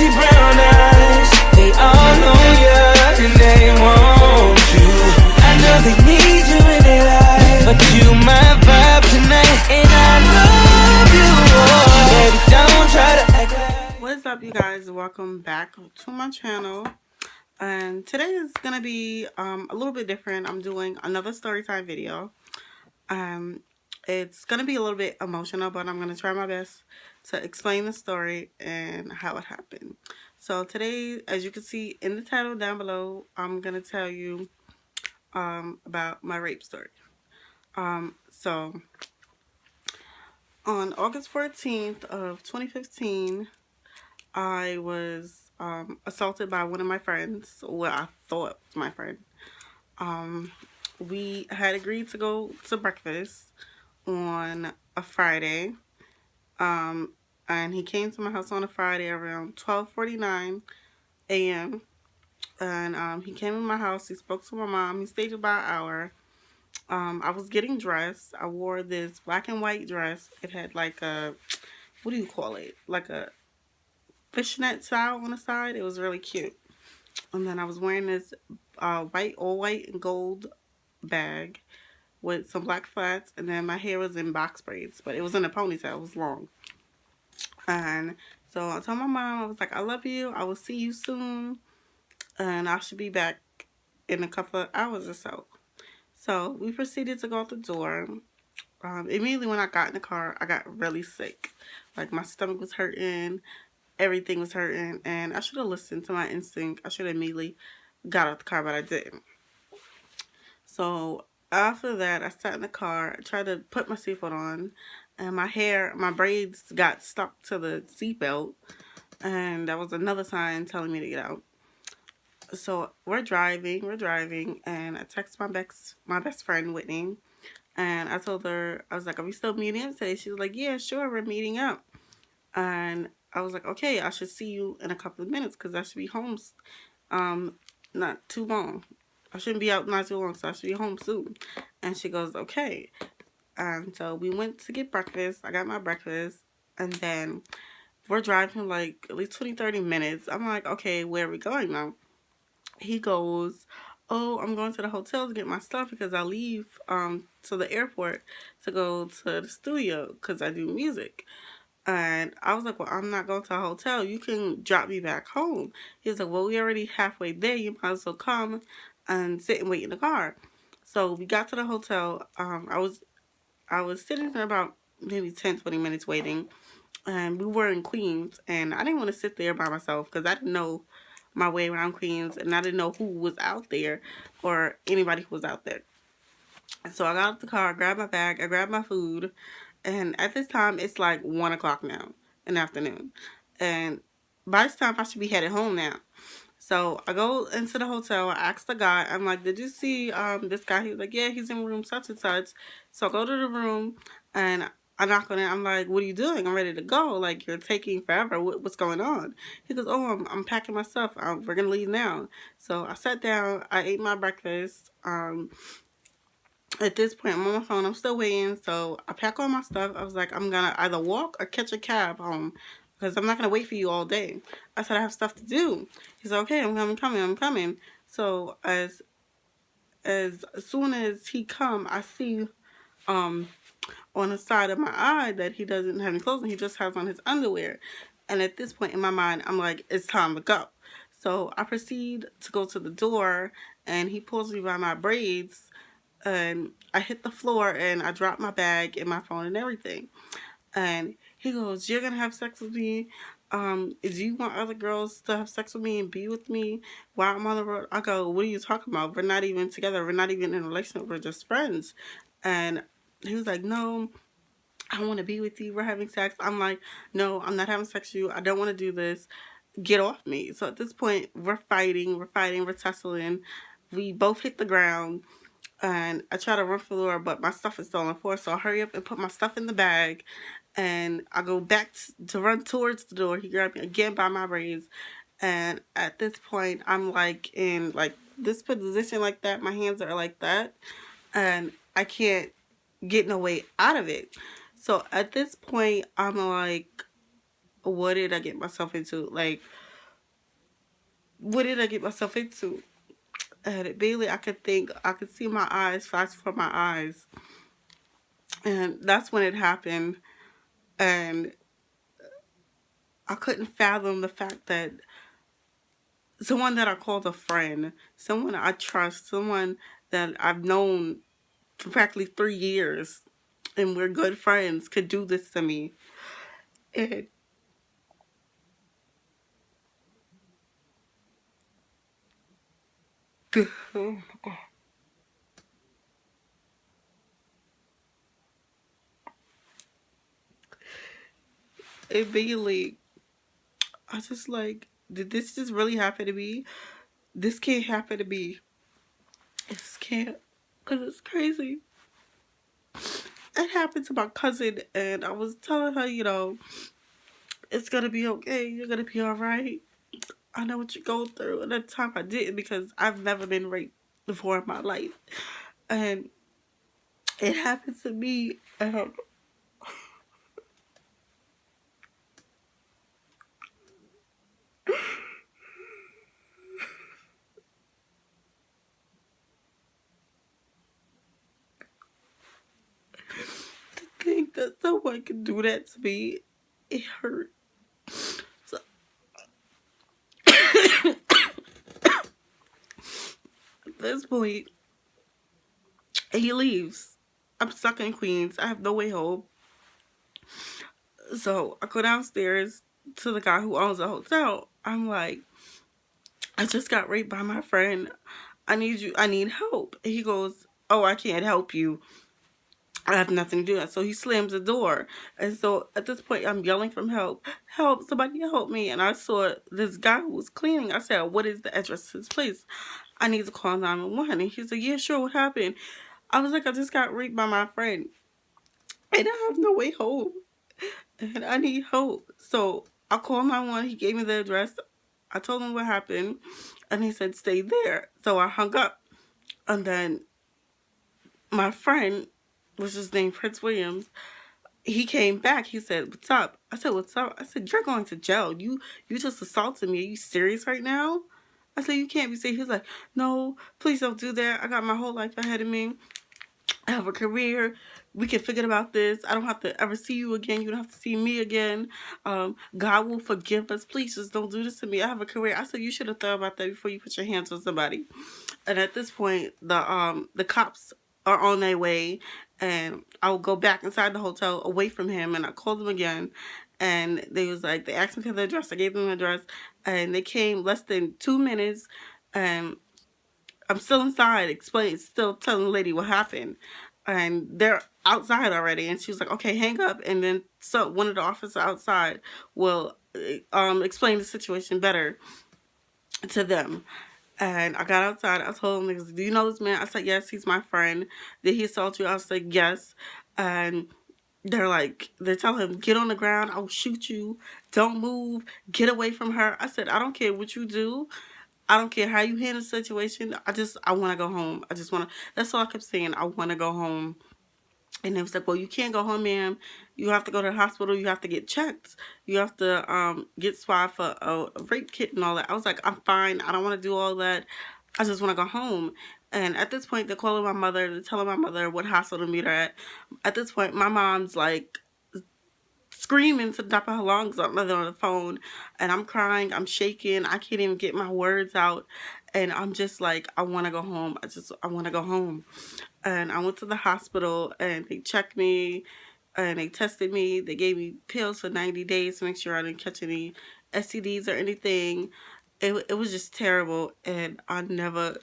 pretty brown eyes, they all know ya and they want you. I know they need you in their life, but you my vibe tonight, and I love you. Oh, baby, don't try to act like. What's up, you guys? Welcome back to my channel. And today is gonna be a little bit different. I'm doing another story time video. It's gonna be a little bit emotional, but I'm gonna try my best to explain the story and how it happened. So today, as you can see in the title down below, I'm gonna tell you about my rape story. So on August 14th of 2015, I was assaulted by one of my friends, what I thought was my friend. We had agreed to go to breakfast on a Friday, and he came to my house on a Friday around 12:49 a.m. And he came in my house. He spoke to my mom. He stayed about an hour. I was getting dressed. I wore this black and white dress. It had like a, what do you call it? Like a fishnet style on the side. It was really cute. And then I was wearing this white, all white and gold bag with some black flats. And then my hair was in box braids, but it was in a ponytail. It was long. And so I told my mom, I was like, I love you. I will see you soon. And I should be back in a couple of hours or so. So we proceeded to go out the door. Immediately when I got in the car, I got really sick. Like my stomach was hurting. Everything was hurting, and I should have listened to my instinct. I should have immediately got out the car, but I didn't. So after that, I sat in the car, tried to put my seatbelt on, and my braids got stuck to the seatbelt, and that was another sign telling me to get out. So we're driving, and I text my best friend Whitney, and I told her, I was like, "Are we still meeting up today?" She was like, "Yeah, sure, we're meeting up." And I was like, okay, I should see you in a couple of minutes because I should be home not too long. I shouldn't be out not too long, so I should be home soon. And she goes, okay. And so we went to get breakfast. I got my breakfast. And then we're driving like at least 20-30 minutes. I'm like, okay, where are we going now? He goes, oh, I'm going to the hotel to get my stuff because I leave to the airport to go to the studio because I do music. And I was like, well, I'm not going to a hotel. You can drop me back home. He was like, well, we're already halfway there. You might as well come and sit and wait in the car. So we got to the hotel. I was sitting there about maybe 10-20 minutes waiting. And we were in Queens. And I didn't want to sit there by myself because I didn't know my way around Queens. And I didn't know who was out there or anybody who was out there. So I got out the car, grabbed my bag, I grabbed my food. And at this time, it's like 1 o'clock now in the afternoon. And by this time, I should be headed home now. So I go into the hotel. I ask the guy, I'm like, did you see this guy? He was like, yeah, he's in room such and such. So I go to the room and I knock on it. I'm like, what are you doing? I'm ready to go. Like, you're taking forever. What's going on? He goes, oh, I'm packing my stuff. We're going to leave now. So I sat down. I ate my breakfast. At this point, I'm on my phone. I'm still waiting. So I pack all my stuff. I was like, I'm going to either walk or catch a cab home because I'm not going to wait for you all day. I said, I have stuff to do. He's like, okay, I'm coming. So as soon as he come, I see on the side of my eye that he doesn't have any clothes and he just has on his underwear. And at this point in my mind, I'm like, it's time to go. So I proceed to go to the door and he pulls me by my braids. And I hit the floor and I dropped my bag and my phone and everything. And he goes, you're going to have sex with me? Do you want other girls to have sex with me and be with me while I'm on the road? I go, what are you talking about? We're not even together. We're not even in a relationship. We're just friends. And he was like, no, I want to be with you. We're having sex. I'm like, no, I'm not having sex with you. I don't want to do this. Get off me. So at this point, we're fighting, we're tussling. We both hit the ground. And I try to run for the door, but my stuff is still on the floor. So I hurry up and put my stuff in the bag. And I go back to run towards the door. He grabbed me again by my braids. And at this point, I'm like in like this position like that. My hands are like that. And I can't get no way out of it. So at this point, I'm like, what did I get myself into? Like, what did I get myself into? And Bailey, I could see my eyes flash before my eyes. And that's when it happened. And I couldn't fathom the fact that someone that I called a friend, someone I trust, someone that I've known for practically 3 years, and we're good friends, could do this to me. And oh my God. And Bailey, I just like, did this just really happen to me? This can't happen to me. This can't, because it's crazy. It happened to my cousin, and I was telling her, it's gonna be okay. You're gonna be all right. I know what you're going through. And at the time, I didn't, because I've never been raped before in my life, and it happened to me. To think that someone could do that to me, it hurt. So, at this point, he leaves. I'm stuck in Queens. I have no way home. So I go downstairs to the guy who owns the hotel. I'm like, I just got raped by my friend. I need help. And he goes, oh, I can't help you. I have nothing to do with that. So he slams the door. And so at this point, I'm yelling for help. Help, somebody help me. And I saw this guy who was cleaning. I said, what is the address to this place? I need to call 911. And he said, yeah, sure, what happened? I was like, I just got raped by my friend. And I have no way home. And I need help. So I called 911. He gave me the address. I told him what happened. And he said, stay there. So I hung up. And then my friend, which is named Prince Williams, he came back. He said, what's up? I said, what's up? I said, you're going to jail. You just assaulted me. Are you serious right now? I said, you can't be serious. He was like, no, please don't do that. I got my whole life ahead of me. I have a career. We can forget about this. I don't have to ever see you again. You don't have to see me again. God will forgive us. Please just don't do this to me. I have a career. I said, you should have thought about that before you put your hands on somebody. And at this point, the cops are on their way, and I will go back inside the hotel away from him, and I called them again, and they asked me for the address. I gave them the address, and they came less than 2 minutes, and I'm still inside, still telling the lady what happened, and they're outside already. And she was like, "Okay, hang up." And then so one of the officers outside will explain the situation better to them. And I got outside. I told them, "Do you know this man?" I said, "Yes, he's my friend." "Did he assault you?" I said, "Yes." And they're telling him, "Get on the ground. I will shoot you. Don't move. Get away from her." I said, "I don't care what you do. I don't care how you handle the situation. I want to go home. I just want to," that's all I kept saying. I want to go home. And they was like, "Well, you can't go home, ma'am. You have to go to the hospital. You have to get checked. You have to get swabbed for a rape kit and all that." I was like, "I'm fine. I don't want to do all that. I just want to go home." And at this point, they're calling my mother. They're telling my mother what hospital to meet her at. At this point, my mom's like screaming to the top of her lungs on the phone, and I'm crying, I'm shaking, I can't even get my words out, and I'm just like, I want to go home. I want to go home. And I went to the hospital, and they checked me, and they tested me. They gave me pills for 90 days to make sure I didn't catch any STDs or anything. It was just terrible, and I never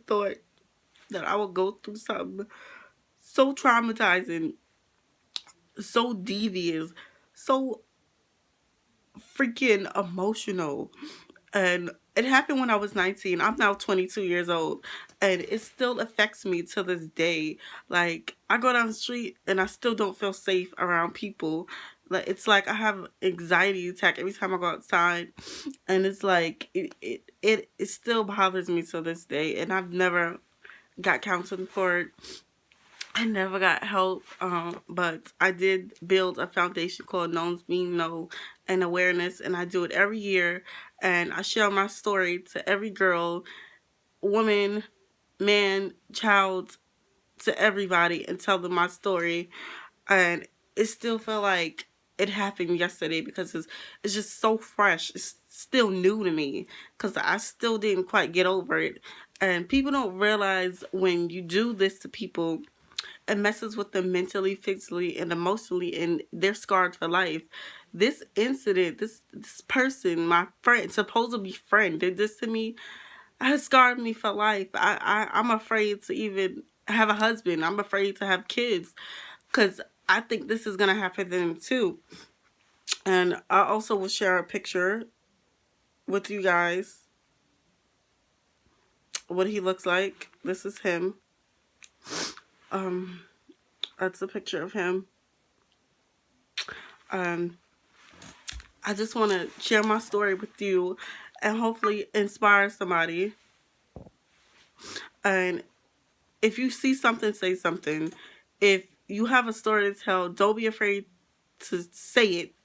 thought that I would go through something so traumatizing, so devious, so freaking emotional. And it happened when I was 19. I'm now 22 years old, and it still affects me to this day. Like, I go down the street and I still don't feel safe around people. Like, it's like I have anxiety attack every time I go outside, and it's like it still bothers me to this day. And I've never got counseling for it. I never got help, but I did build a foundation called Knowns Being Know and Awareness, and I do it every year. And I share my story to every girl, woman, man, child, to everybody, and tell them my story. And it still felt like it happened yesterday because it's just so fresh. It's still new to me because I still didn't quite get over it. And people don't realize when you do this to people, it messes with them mentally, physically, and emotionally, and they're scarred for life. This incident, this person, my friend, supposed to be friend, did this to me. Has scarred me for life. I'm afraid to even have a husband. I'm afraid to have kids because I think this is gonna happen to them too. And I also will share a picture with you guys. What he looks like. This is him. That's a picture of him. I just want to share my story with you and hopefully inspire somebody. And if you see something, say something. If you have a story to tell, don't be afraid to say it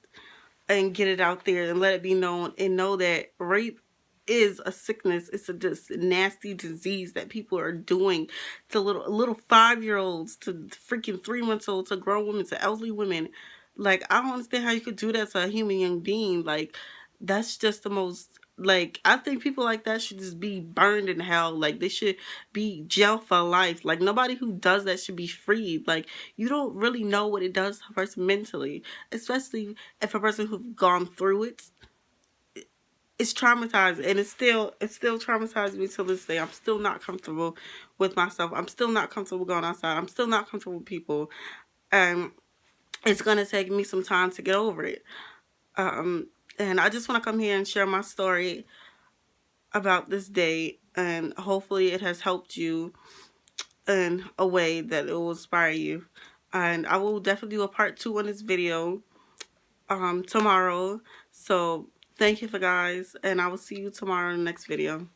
and get it out there and let it be known, and know that rape is a sickness. It's a just nasty disease that people are doing to little 5-year-olds, to freaking 3-month-olds, to grown women, to elderly women. Like, I don't understand how you could do that to a human young being. Like, that's just the most, like, I think people like that should just be burned in hell. Like, they should be jail for life. Like, nobody who does that should be freed. Like, you don't really know what it does to a person mentally, especially if a person who's gone through it. It's traumatizing, and it's still traumatizing me to this day. I'm still not comfortable with myself. I'm still not comfortable going outside. I'm still not comfortable with people, and it's gonna take me some time to get over it. And I just want to come here and share my story about this day, and hopefully it has helped you in a way that it will inspire you. And I will definitely do a part 2 on this video tomorrow. So thank you for guys, and I will see you tomorrow in the next video.